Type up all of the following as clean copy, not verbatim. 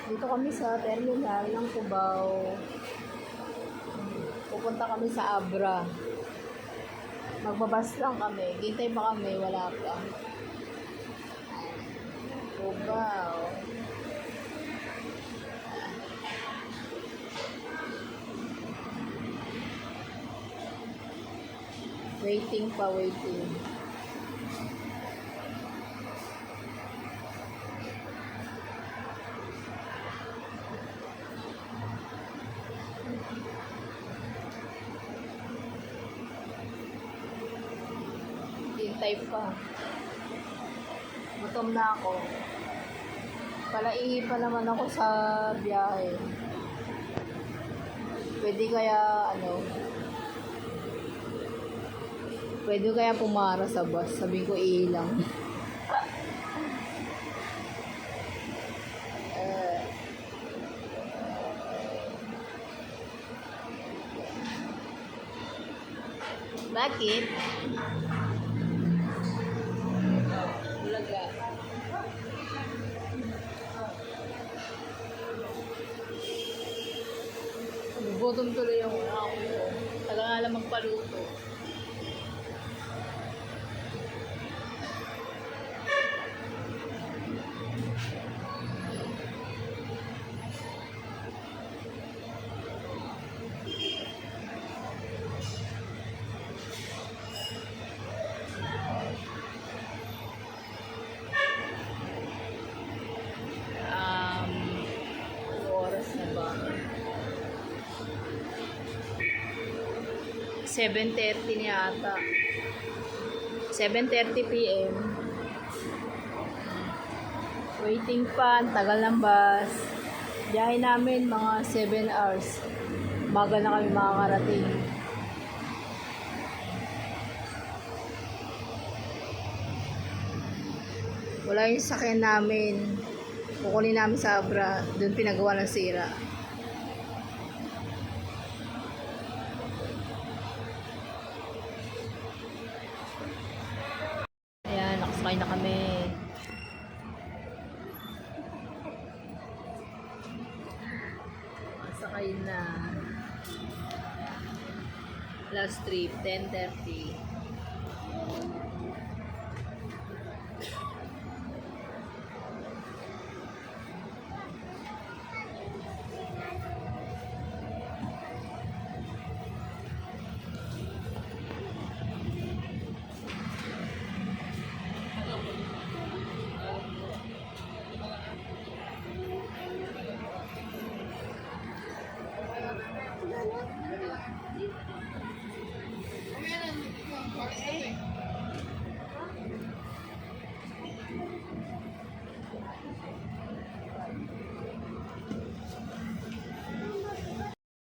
Dito kami sa terminal ng Cubao. Pupunta kami sa Abra. Magbabas lang kami. Gintay pa kami, wala pa. Cubao. Waiting pa, waiting. Hintay pa. Gutom na ako. Palaihi pa naman ako sa biyahe. Pwede kaya pumara sa bus. Sabi ko ilang. Bakit? Bulaga. Gutom tuloy yung ako ko. Taga nga lang magpaluto. Ano oras na ba? 7:30 niya ata. 7:30 PM. Waiting pa, ang tagal ng bus. Biyahe namin mga 7 hours. Umaga na kami makakarating. Wala yung sakyan namin. Kukunin namin sa Abra. Doon pinagawa ng sira. Ayan, nakasakay na kami. Nakasakay na. Last trip, 10:30.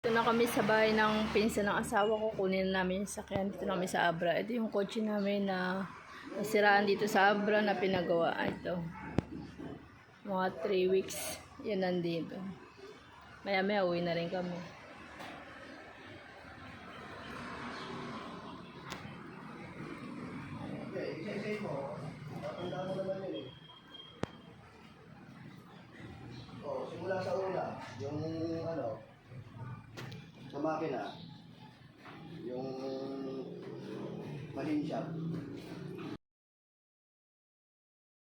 Ito na kami sa bahay ng pinsan ng asawa ko. Kunin namin yung sakyan. Dito na kami sa Abra. Ito yung kotse namin na nasiraan dito sa Abra na pinagawa. Ito. Mga 3 weeks. Yan nandito. Maya-maya uwi na rin kami.